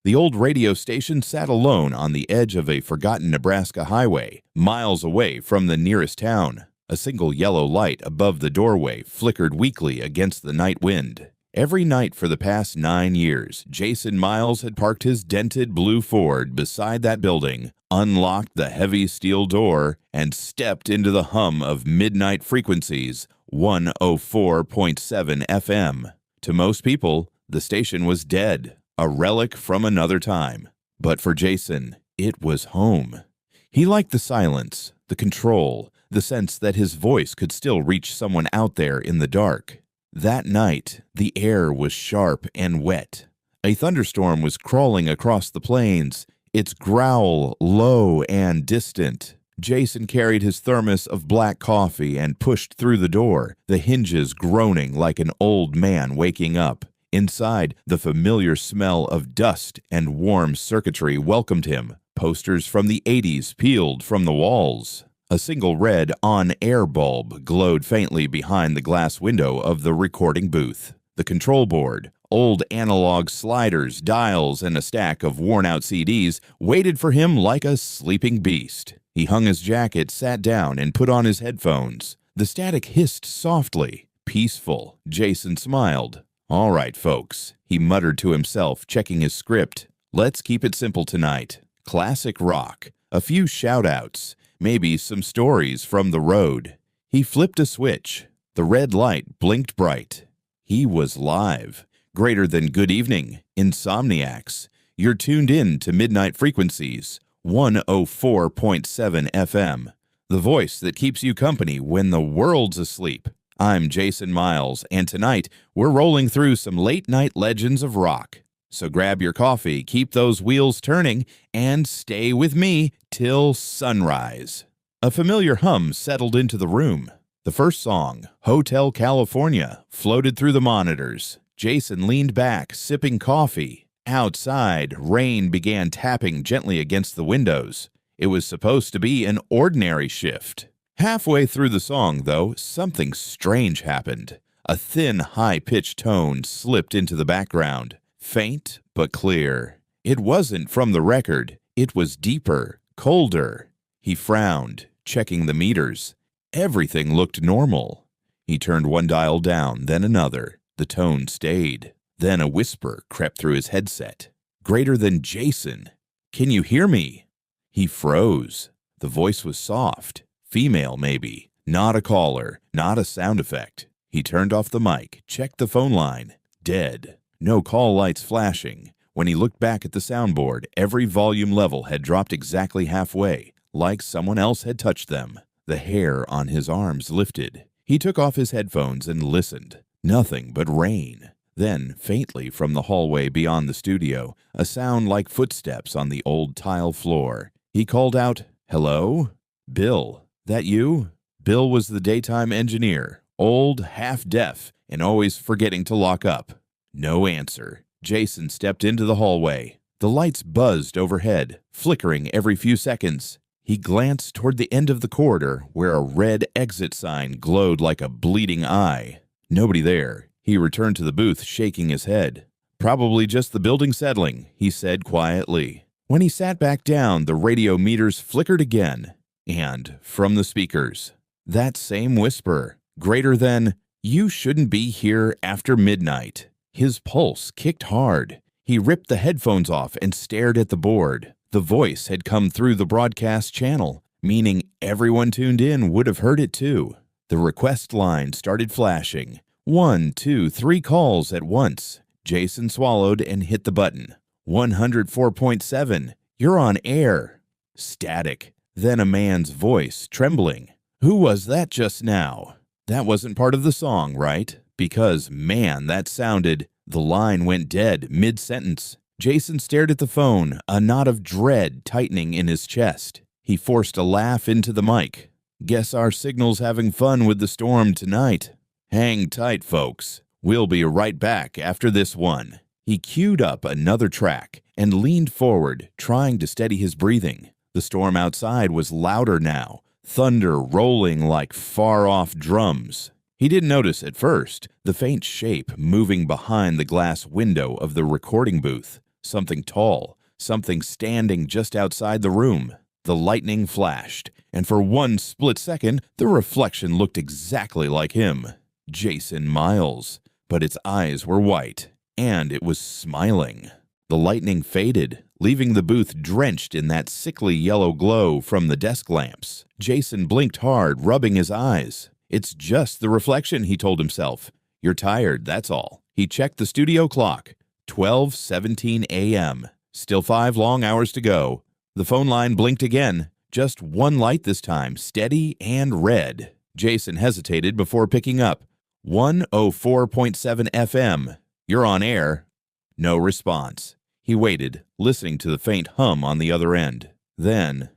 The old radio station sat alone on the edge of a forgotten Nebraska highway, miles away from the nearest town. A single yellow light above the doorway flickered weakly against the night wind. Every night for the past 9 years, Jason Miles had parked his dented blue Ford beside that building, unlocked the heavy steel door, and stepped into the hum of midnight frequencies, 104.7 FM. To most people, the station was dead, a relic from another time. But for Jason, it was home. He liked the silence, the control, the sense that his voice could still reach someone out there in the dark. That night, the air was sharp and wet. A thunderstorm was crawling across the plains, its growl low and distant. Jason carried his thermos of black coffee and pushed through the door, the hinges groaning like an old man waking up. Inside, the familiar smell of dust and warm circuitry welcomed him. Posters from the 80s peeled from the walls. A single red on-air bulb glowed faintly behind the glass window of the recording booth. The control board, old analog sliders, dials, and a stack of worn-out CDs waited for him like a sleeping beast. He hung his jacket, sat down, and put on his headphones. The static hissed softly. Peaceful. Jason smiled. "All right, folks," he muttered to himself, checking his script. "Let's keep it simple tonight. Classic rock. A few shout-outs. Maybe some stories from the road." He flipped a switch. The red light blinked bright. He was live. Greater than good evening, insomniacs. You're tuned in to Midnight Frequencies, 104.7 FM. The voice that keeps you company when the world's asleep. I'm Jason Miles, and tonight we're rolling through some late-night legends of rock. So grab your coffee, keep those wheels turning, and stay with me till sunrise. A familiar hum settled into the room. The first song, Hotel California, floated through the monitors. Jason leaned back, sipping coffee. Outside, rain began tapping gently against the windows. It was supposed to be an ordinary shift. Halfway through the song, though, something strange happened. A thin, high-pitched tone slipped into the background. Faint but clear. It wasn't from the record. It was deeper, colder. He frowned, checking the meters. Everything looked normal. He turned one dial down, then another. The tone stayed. Then a whisper crept through his headset. Greater than Jason. "Can you hear me?" He froze. The voice was soft. Female, maybe. Not a caller, not a sound effect. He turned off the mic, checked the phone line. Dead. No call lights flashing. When he looked back at the soundboard, every volume level had dropped exactly halfway, like someone else had touched them. The hair on his arms lifted. He took off his headphones and listened. Nothing but rain. Then, faintly from the hallway beyond the studio, a sound like footsteps on the old tile floor. He called out, "Hello? Bill, that you?" Bill was the daytime engineer, old, half-deaf, and always forgetting to lock up. No answer. Jason stepped into the hallway. The lights buzzed overhead, flickering every few seconds. He glanced toward the end of the corridor, where a red exit sign glowed like a bleeding eye. Nobody there. He returned to the booth, shaking his head. "Probably just the building settling," he said quietly. When he sat back down, the radio meters flickered again. And, from the speakers, that same whisper, greater than, "You shouldn't be here after midnight." His pulse kicked hard. He ripped the headphones off and stared at the board. The voice had come through the broadcast channel, meaning everyone tuned in would have heard it too. The request line started flashing. 1, 2, 3 calls at once. Jason swallowed and hit the button. 104.7. You're on air. Static. Then a man's voice, trembling. "Who was that just now?" That wasn't part of the song, right? Because, man, that sounded... The line went dead, mid-sentence. Jason stared at the phone, a knot of dread tightening in his chest. He forced a laugh into the mic. "Guess our signal's having fun with the storm tonight. Hang tight, folks. We'll be right back after this one." He queued up another track and leaned forward, trying to steady his breathing. The storm outside was louder now, thunder rolling like far-off drums. He didn't notice at first the faint shape moving behind the glass window of the recording booth. something tall, something standing just outside the room. The lightning flashed, and for one split second, the reflection looked exactly like him, Jason Miles. But its eyes were white, and it was smiling. The lightning faded, leaving the booth drenched in that sickly yellow glow from the desk lamps. Jason blinked hard, rubbing his eyes. It's just the reflection, he told himself. You're tired, that's all. He checked the studio clock. 12:17 a.m. Still 5 long hours to go. The phone line blinked again. Just one light this time, steady and red. Jason hesitated before picking up. 104.7 FM. You're on air. No response. He waited, listening to the faint hum on the other end. Then,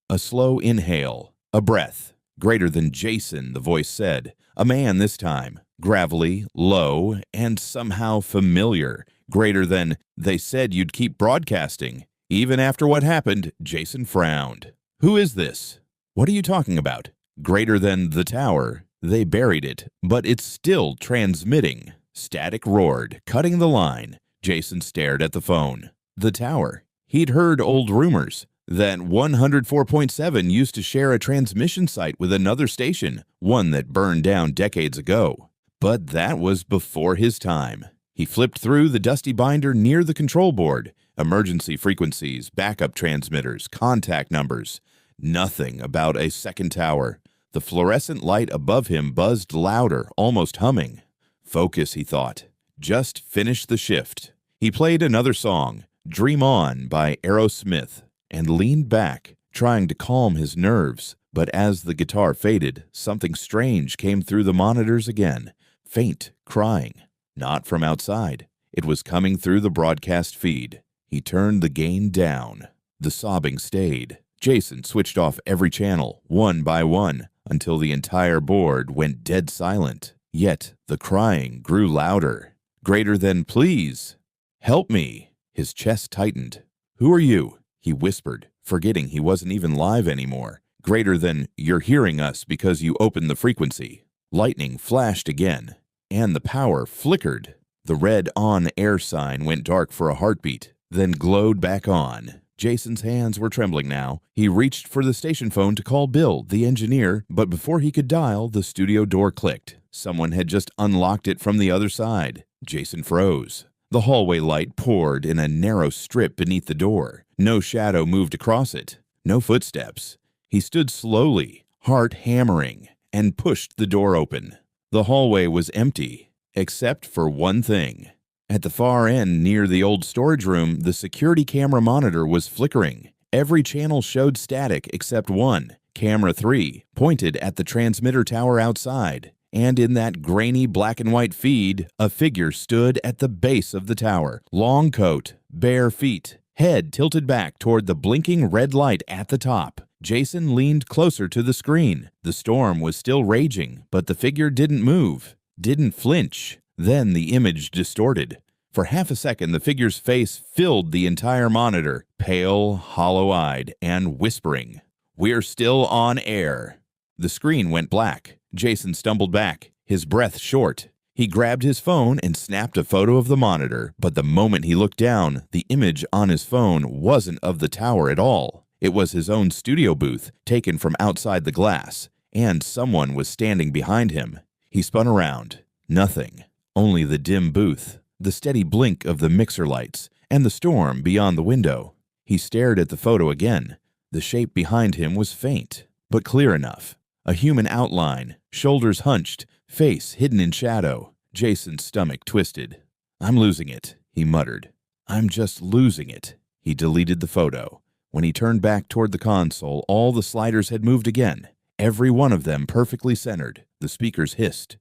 a slow inhale, a breath. Greater than Jason, the voice said. A man this time. Gravelly, low, and somehow familiar. Greater than, they said you'd keep broadcasting. Even after what happened, Jason frowned. Who is this? What are you talking about? Greater than the tower. They buried it, but it's still transmitting. Static roared, cutting the line. Jason stared at the phone. The tower. He'd heard old rumors that 104.7 used to share a transmission site with another station, one that burned down decades ago. But that was before his time. He flipped through the dusty binder near the control board. Emergency frequencies, backup transmitters, contact numbers. Nothing about a second tower. The fluorescent light above him buzzed louder, almost humming. Focus, he thought. Just finish the shift. He played another song, Dream On by Aerosmith, and leaned back, trying to calm his nerves. But as the guitar faded, something strange came through the monitors again. Faint crying. Not from outside. It was coming through the broadcast feed. He turned the gain down. The sobbing stayed. Jason switched off every channel, one by one, until the entire board went dead silent. Yet the crying grew louder. Greater than, please, help me. His chest tightened. Who are you? He whispered, forgetting he wasn't even live anymore. Greater than, you're hearing us because you opened the frequency. Lightning flashed again, and the power flickered. The red on-air sign went dark for a heartbeat, then glowed back on. Jason's hands were trembling now. He reached for the station phone to call Bill, the engineer, but before he could dial, the studio door clicked. Someone had just unlocked it from the other side. Jason froze. The hallway light poured in a narrow strip beneath the door. No shadow moved across it. No footsteps. He stood slowly, heart hammering, and pushed the door open. The hallway was empty, except for one thing. At the far end, near the old storage room, the security camera monitor was flickering. Every channel showed static except one, camera 3, pointed at the transmitter tower outside. And in that grainy black and white feed, a figure stood at the base of the tower. Long coat, bare feet, head tilted back toward the blinking red light at the top. Jason leaned closer to the screen. The storm was still raging, but the figure didn't move, didn't flinch. Then the image distorted. For half a second, the figure's face filled the entire monitor, pale, hollow-eyed, and whispering, "We're still on air." The screen went black. Jason stumbled back, his breath short. He grabbed his phone and snapped a photo of the monitor, but the moment he looked down, the image on his phone wasn't of the tower at all. It was his own studio booth, taken from outside the glass, and someone was standing behind him. He spun around. Nothing. Only the dim booth, the steady blink of the mixer lights, and the storm beyond the window. He stared at the photo again. The shape behind him was faint, but clear enough. A human outline, shoulders hunched, face hidden in shadow. Jason's stomach twisted. "I'm losing it," he muttered. "I'm just losing it." He deleted the photo. When he turned back toward the console, all the sliders had moved again, every one of them perfectly centered. The speakers hissed.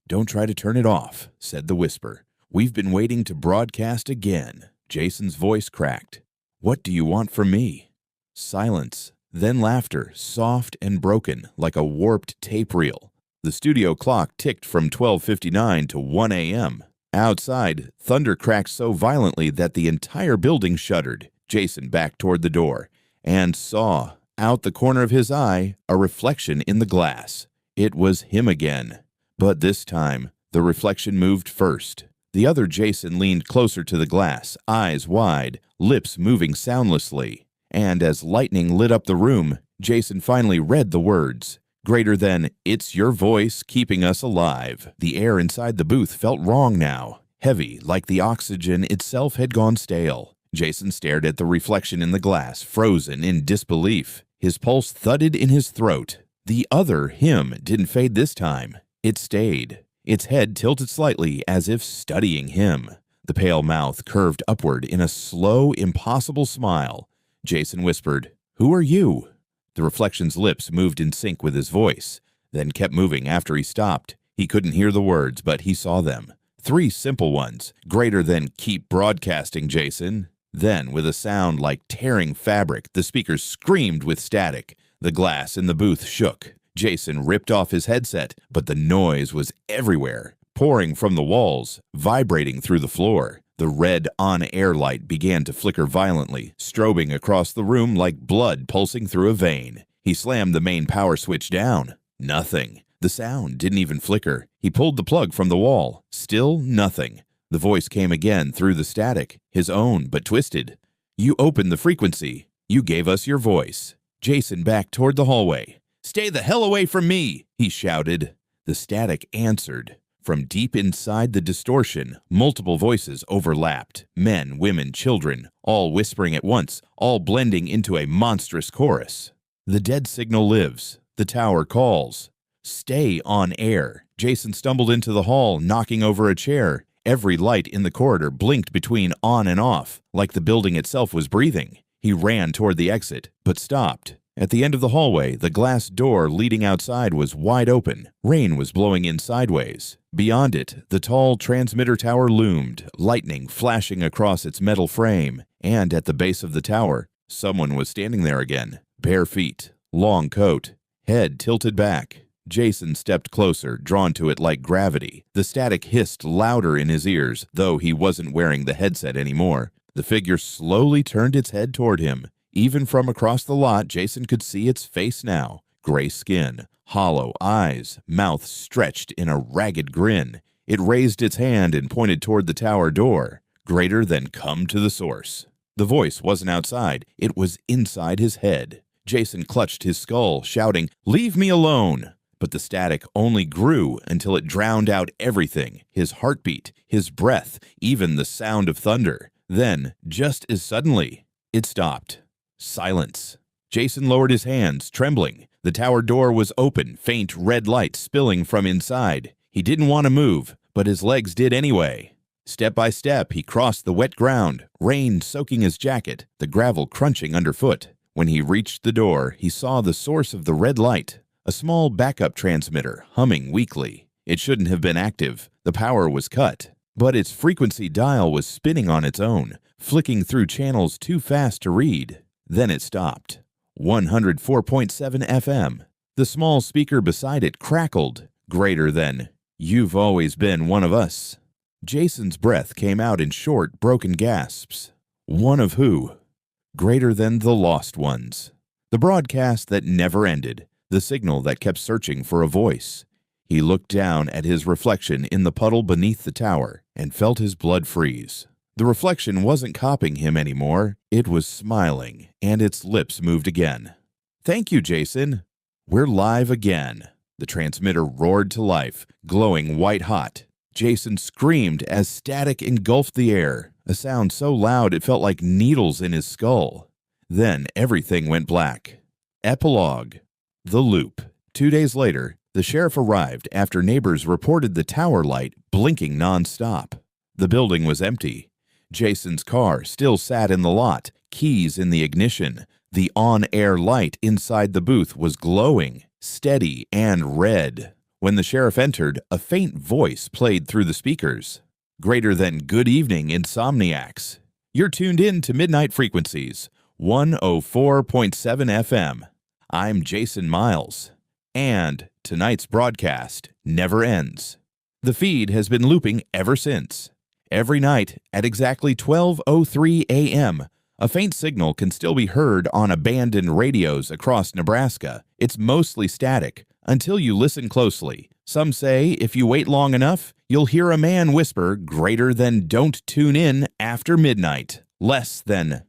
"Don't try to turn it off," said the whisper. "We've been waiting to broadcast again." Jason's voice cracked. "What do you want from me?" Silence, then laughter, soft and broken, like a warped tape reel. The studio clock ticked from 12:59 to 1 a.m. Outside, thunder cracked so violently that the entire building shuddered. Jason backed toward the door and saw, out the corner of his eye, a reflection in the glass. It was him again. But this time, the reflection moved first. The other Jason leaned closer to the glass, eyes wide, lips moving soundlessly. And as lightning lit up the room, Jason finally read the words, greater than, "It's your voice keeping us alive." The air inside the booth felt wrong now, heavy like the oxygen itself had gone stale. Jason stared at the reflection in the glass, frozen in disbelief. His pulse thudded in his throat. The other him didn't fade this time. It stayed, its head tilted slightly as if studying him. The pale mouth curved upward in a slow, impossible smile. Jason whispered, "Who are you?" The reflection's lips moved in sync with his voice, then kept moving after he stopped. He couldn't hear the words, but he saw them. 3 simple ones, greater than, "Keep broadcasting, Jason." Then, with a sound like tearing fabric, the speakers screamed with static. The glass in the booth shook. Jason ripped off his headset, but the noise was everywhere, pouring from the walls, vibrating through the floor. The red on-air light began to flicker violently, strobing across the room like blood pulsing through a vein. He slammed the main power switch down. Nothing. The sound didn't even flicker. He pulled the plug from the wall. Still nothing. The voice came again through the static, his own but twisted. "You opened the frequency. You gave us your voice." Jason backed toward the hallway. "Stay the hell away from me!" he shouted. The static answered. From deep inside the distortion, multiple voices overlapped. Men, women, children, all whispering at once, all blending into a monstrous chorus. "The dead signal lives. The tower calls. Stay on air." Jason stumbled into the hall, knocking over a chair. Every light in the corridor blinked between on and off, like the building itself was breathing. He ran toward the exit, but stopped. At the end of the hallway, the glass door leading outside was wide open. Rain was blowing in sideways. Beyond it, the tall transmitter tower loomed, lightning flashing across its metal frame. And at the base of the tower, someone was standing there again. Bare feet, long coat, head tilted back. Jason stepped closer, drawn to it like gravity. The static hissed louder in his ears, though he wasn't wearing the headset anymore. The figure slowly turned its head toward him. Even from across the lot, Jason could see its face now. Gray skin, hollow eyes, mouth stretched in a ragged grin. It raised its hand and pointed toward the tower door. Greater than, "Come to the source." The voice wasn't outside. It was inside his head. Jason clutched his skull, shouting, "Leave me alone!" But the static only grew until it drowned out everything, his heartbeat, his breath, even the sound of thunder. Then, just as suddenly, it stopped. Silence. Jason lowered his hands, trembling. The tower door was open, faint red light spilling from inside. He didn't want to move, but his legs did anyway. Step by step, he crossed the wet ground, rain soaking his jacket, the gravel crunching underfoot. When he reached the door, he saw the source of the red light. A small backup transmitter, humming weakly. It shouldn't have been active. The power was cut. But its frequency dial was spinning on its own, flicking through channels too fast to read. Then it stopped. 104.7 FM. The small speaker beside it crackled. Greater than, "You've always been one of us." Jason's breath came out in short, broken gasps. One of who? Greater than the lost ones. The broadcast that never ended. The signal that kept searching for a voice. He looked down at his reflection in the puddle beneath the tower and felt his blood freeze. The reflection wasn't copying him anymore. It was smiling, and its lips moved again. "Thank you, Jason. We're live again." The transmitter roared to life, glowing white-hot. Jason screamed as static engulfed the air, a sound so loud it felt like needles in his skull. Then everything went black. Epilogue. The Loop. 2 days later, the sheriff arrived after neighbors reported the tower light blinking nonstop. The building was empty. Jason's car still sat in the lot, keys in the ignition. The on-air light inside the booth was glowing, steady and red. When the sheriff entered, a faint voice played through the speakers. "Greater than, good evening, insomniacs. You're tuned in to Midnight Frequencies, 104.7 FM. I'm Jason Miles, and tonight's broadcast never ends." The feed has been looping ever since. Every night at exactly 12:03 a.m., a faint signal can still be heard on abandoned radios across Nebraska. It's mostly static until you listen closely. Some say if you wait long enough, you'll hear a man whisper greater than "don't tune in after midnight." Less than